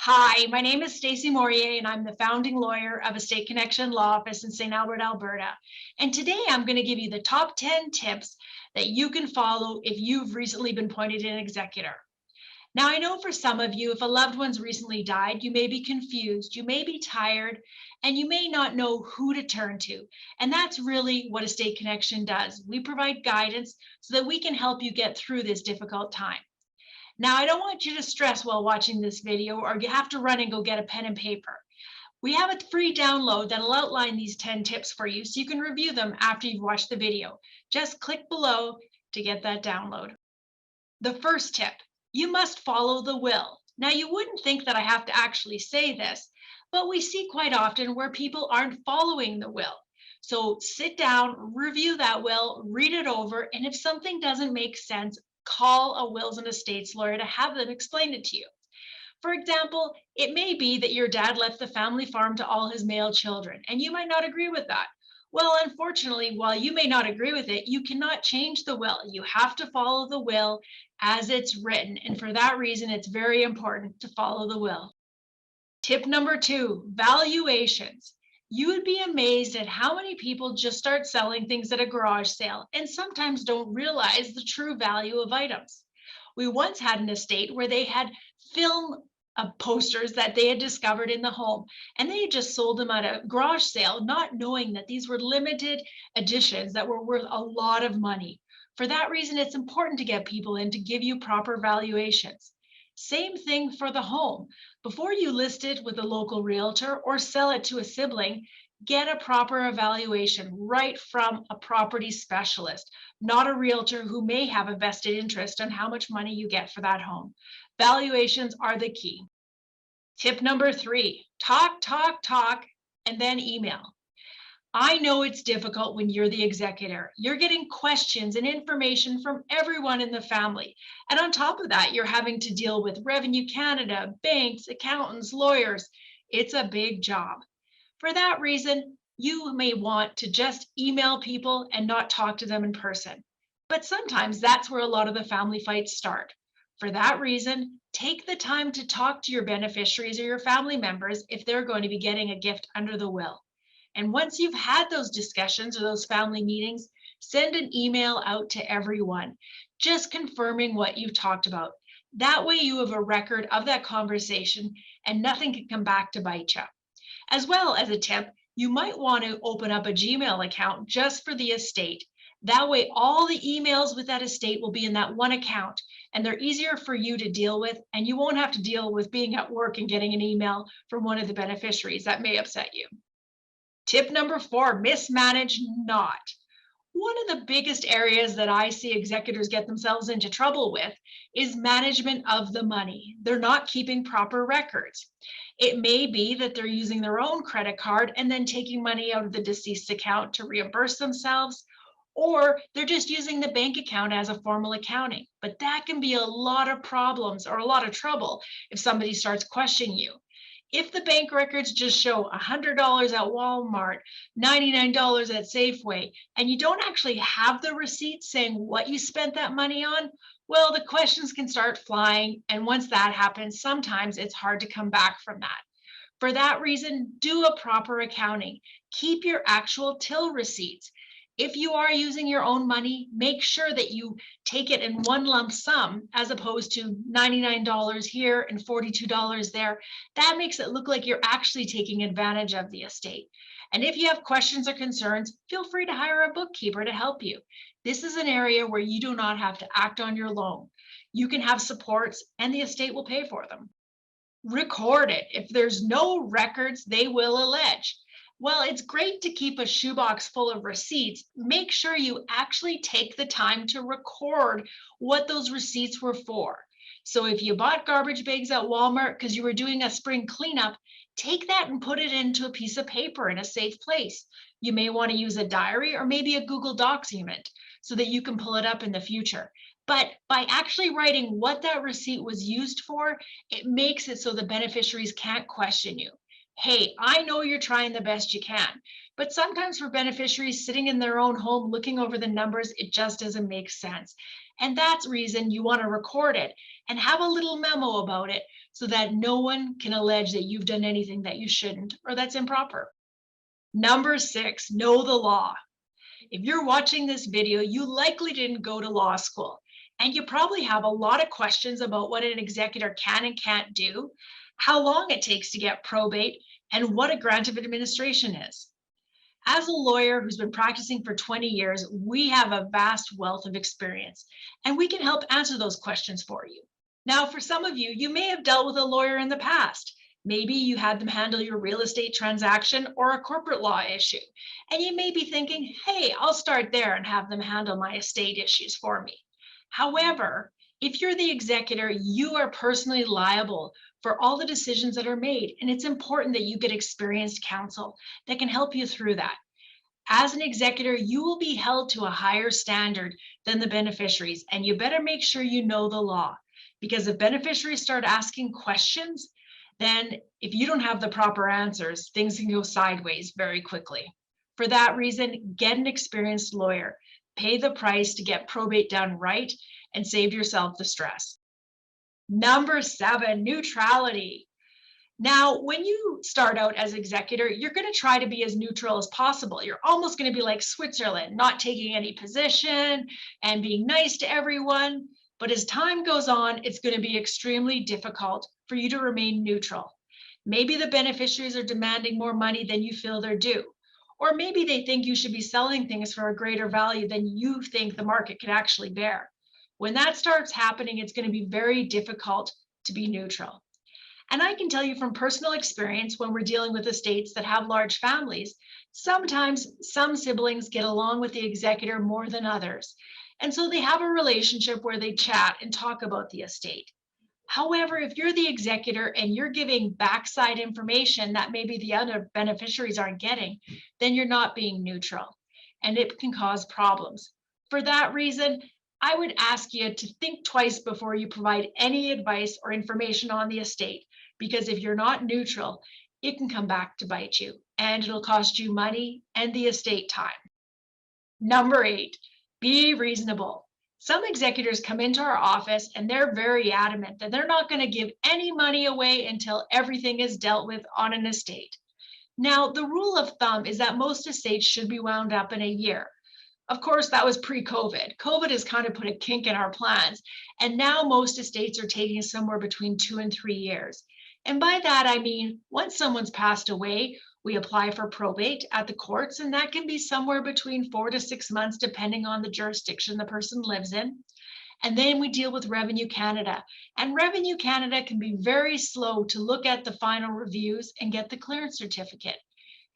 Hi, my name is Stacy Maurier, and I'm the founding lawyer of Estate Connection Law Office in St. Albert, Alberta. And today I'm going to give you the top 10 tips that you can follow if you've recently been appointed an executor. Now, I know for some of you, if a loved one's recently died, you may be confused, you may be tired, and you may not know who to turn to. And that's really what Estate Connection does. We provide guidance so that we can help you get through this difficult time. Now, I don't want you to stress while watching this video or you have to run and go get a pen and paper. We have a free download that'll outline these 10 tips for you so you can review them after you've watched the video. Just click below to get that download. The first tip, you must follow the will. Now, you wouldn't think that I have to actually say this, but we see quite often where people aren't following the will. So sit down, review that will, read it over, and if something doesn't make sense, call a wills and estates lawyer to have them explain it to you. For example, it may be that your dad left the family farm to all his male children, and you might not agree with that. Well, unfortunately, while you may not agree with it, you cannot change the will. You have to follow the will as it's written. And for that reason, it's very important to follow the will. Tip number 2, valuations. You would be amazed at how many people just start selling things at a garage sale and sometimes don't realize the true value of items. We once had an estate where they had film posters that they had discovered in the home, and they had just sold them at a garage sale, not knowing that these were limited editions that were worth a lot of money. For that reason, it's important to get people in to give you proper valuations. Same thing for the home. Before you list it with a local realtor or sell it to a sibling, get a proper evaluation right from a property specialist, not a realtor who may have a vested interest on how much money you get for that home. Valuations are the key. Tip number 3, talk, and then email. I know it's difficult when you're the executor. You're getting questions and information from everyone in the family. And on top of that, you're having to deal with Revenue Canada, banks, accountants, lawyers. It's a big job. For that reason, you may want to just email people and not talk to them in person. But sometimes that's where a lot of the family fights start. For that reason, take the time to talk to your beneficiaries or your family members if they're going to be getting a gift under the will. And once you've had those discussions or those family meetings, send an email out to everyone, just confirming what you've talked about. That way you have a record of that conversation and nothing can come back to bite you. As well as a tip, you might want to open up a Gmail account just for the estate. That way all the emails with that estate will be in that one account and they're easier for you to deal with, and you won't have to deal with being at work and getting an email from one of the beneficiaries. That may upset you. Tip number 4, mismanage not. One of the biggest areas that I see executors get themselves into trouble with is management of the money. They're not keeping proper records. It may be that they're using their own credit card and then taking money out of the deceased's account to reimburse themselves, or they're just using the bank account as a formal accounting. But that can be a lot of problems or a lot of trouble if somebody starts questioning you. If the bank records just show $100 at Walmart, $99 at Safeway, and you don't actually have the receipt saying what you spent that money on, well, the questions can start flying. And once that happens, sometimes it's hard to come back from that. For that reason, do a proper accounting. Keep your actual till receipts. If you are using your own money, make sure that you take it in one lump sum as opposed to $99 here and $42 there. That makes it look like you're actually taking advantage of the estate. And if you have questions or concerns, feel free to hire a bookkeeper to help you. This is an area where you do not have to act on your loan. You can have supports and the estate will pay for them. Record it. If there's no records, they will allege. Well, it's great to keep a shoebox full of receipts. Make sure you actually take the time to record what those receipts were for. So if you bought garbage bags at Walmart because you were doing a spring cleanup, take that and put it into a piece of paper in a safe place. You may want to use a diary or maybe a Google document so that you can pull it up in the future. But by actually writing what that receipt was used for, it makes it so the beneficiaries can't question you. Hey, I know you're trying the best you can, but sometimes for beneficiaries sitting in their own home looking over the numbers, it just doesn't make sense. And that's the reason you want to record it and have a little memo about it so that no one can allege that you've done anything that you shouldn't or that's improper. Number 6, know the law. If you're watching this video, you likely didn't go to law school, and you probably have a lot of questions about what an executor can and can't do, how long it takes to get probate, and what a grant of administration is. As a lawyer who's been practicing for 20 years, we have a vast wealth of experience, and we can help answer those questions for you. Now, for some of you, you may have dealt with a lawyer in the past. Maybe you had them handle your real estate transaction or a corporate law issue, and you may be thinking, hey, I'll start there and have them handle my estate issues for me. However, if you're the executor, you are personally liable for all the decisions that are made, and it's important that you get experienced counsel that can help you through that. As an executor, you will be held to a higher standard than the beneficiaries, and you better make sure you know the law, because if beneficiaries start asking questions, then if you don't have the proper answers, things can go sideways very quickly. For that reason, get an experienced lawyer, pay the price to get probate done right, and save yourself the stress. Number 7, neutrality. Now, when you start out as executor, you're going to try to be as neutral as possible. You're almost going to be like Switzerland, not taking any position and being nice to everyone. But as time goes on, it's going to be extremely difficult for you to remain neutral. Maybe the beneficiaries are demanding more money than you feel they're due. Or maybe they think you should be selling things for a greater value than you think the market can actually bear. When that starts happening, it's going to be very difficult to be neutral. And I can tell you from personal experience, when we're dealing with estates that have large families, sometimes some siblings get along with the executor more than others. And so they have a relationship where they chat and talk about the estate. However, if you're the executor and you're giving backside information that maybe the other beneficiaries aren't getting, then you're not being neutral, and it can cause problems. For that reason, I would ask you to think twice before you provide any advice or information on the estate, because if you're not neutral, it can come back to bite you, and it'll cost you money and the estate time. Number 8, be reasonable. Some executors come into our office and they're very adamant that they're not going to give any money away until everything is dealt with on an estate. Now, the rule of thumb is that most estates should be wound up in a year. Of course, that was pre-COVID. COVID has kind of put a kink in our plans, and now most estates are taking somewhere between 2 and 3 years. And by that, I mean, once someone's passed away, we apply for probate at the courts, and that can be somewhere between 4 to 6 months, depending on the jurisdiction the person lives in. And then we deal with Revenue Canada. And Revenue Canada can be very slow to look at the final reviews and get the clearance certificate.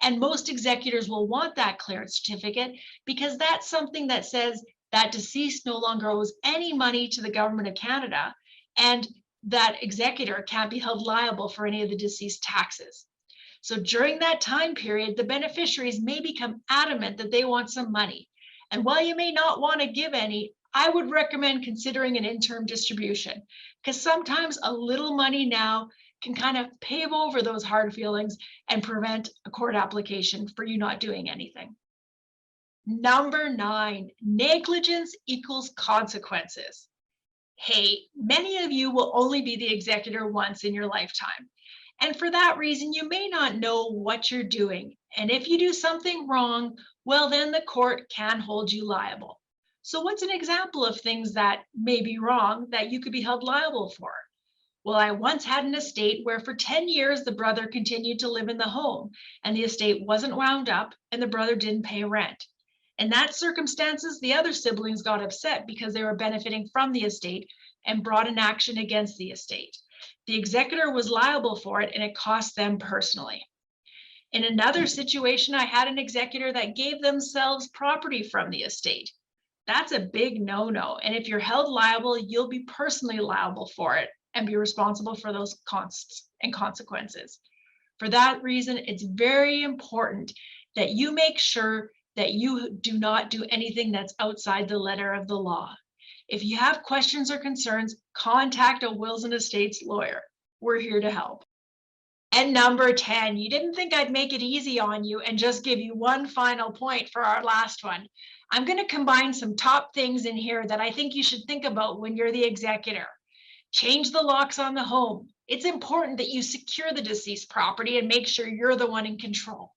And most executors will want that clearance certificate because that's something that says that deceased no longer owes any money to the government of Canada, and that executor can't be held liable for any of the deceased taxes. So during that time period, the beneficiaries may become adamant that they want some money. And while you may not want to give any, I would recommend considering an interim distribution, because sometimes a little money now can kind of pave over those hard feelings and prevent a court application for you not doing anything. Number 9, negligence equals consequences. Hey, many of you will only be the executor once in your lifetime. And for that reason, you may not know what you're doing. And if you do something wrong, well, then the court can hold you liable. So what's an example of things that may be wrong that you could be held liable for? Well, I once had an estate where for 10 years, the brother continued to live in the home, and the estate wasn't wound up, and the brother didn't pay rent. In that circumstances, the other siblings got upset because they were benefiting from the estate and brought an action against the estate. The executor was liable for it, and it cost them personally. In another situation, I had an executor that gave themselves property from the estate. That's a big no-no, and if you're held liable, you'll be personally liable for it and be responsible for those costs and consequences. For that reason, it's very important that you make sure that you do not do anything that's outside the letter of the law. If you have questions or concerns, contact a wills and estates lawyer. We're here to help. And number 10, you didn't think I'd make it easy on you and just give you one final point for our last one. I'm going to combine some top things in here that I think you should think about when you're the executor. Change the locks on the home. It's important that you secure the deceased property and make sure you're the one in control.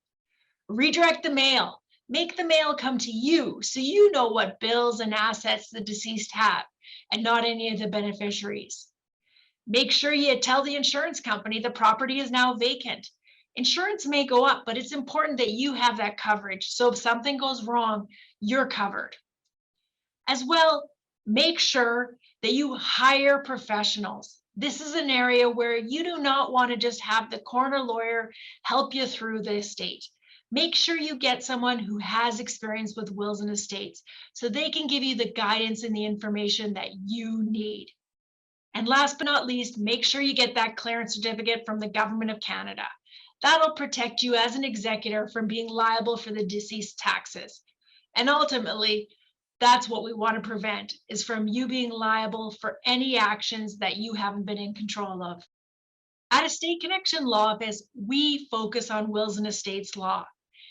Redirect the mail. Make the mail come to you so you know what bills and assets the deceased have and not any of the beneficiaries. Make sure you tell the insurance company the property is now vacant. Insurance may go up, but it's important that you have that coverage. So if something goes wrong, you're covered. As well, make sure that you hire professionals. This is an area where you do not want to just have the corner lawyer help you through the estate. Make sure you get someone who has experience with wills and estates so they can give you the guidance and the information that you need. And last but not least, make sure you get that clearance certificate from the Government of Canada. That'll protect you as an executor from being liable for the deceased taxes. And ultimately, that's what we want to prevent, is from you being liable for any actions that you haven't been in control of. At Estate Connection Law Office, we focus on wills and estates law.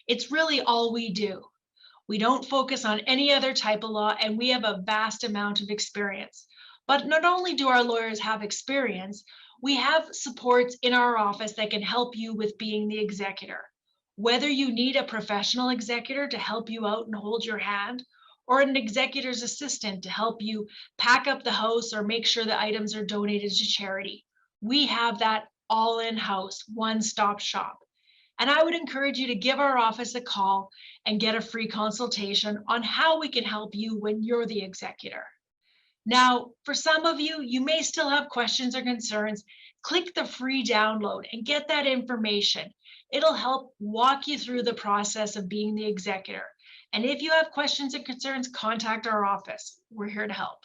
It's really all we do. We don't focus on any other type of law, and we have a vast amount of experience. But not only do our lawyers have experience, we have supports in our office that can help you with being the executor. Whether you need a professional executor to help you out and hold your hand, or an executor's assistant to help you pack up the house or make sure the items are donated to charity, we have that all in-house, one-stop shop. And I would encourage you to give our office a call and get a free consultation on how we can help you when you're the executor. Now, for some of you, you may still have questions or concerns. Click the free download and get that information. It'll help walk you through the process of being the executor. And if you have questions and concerns, contact our office. We're here to help.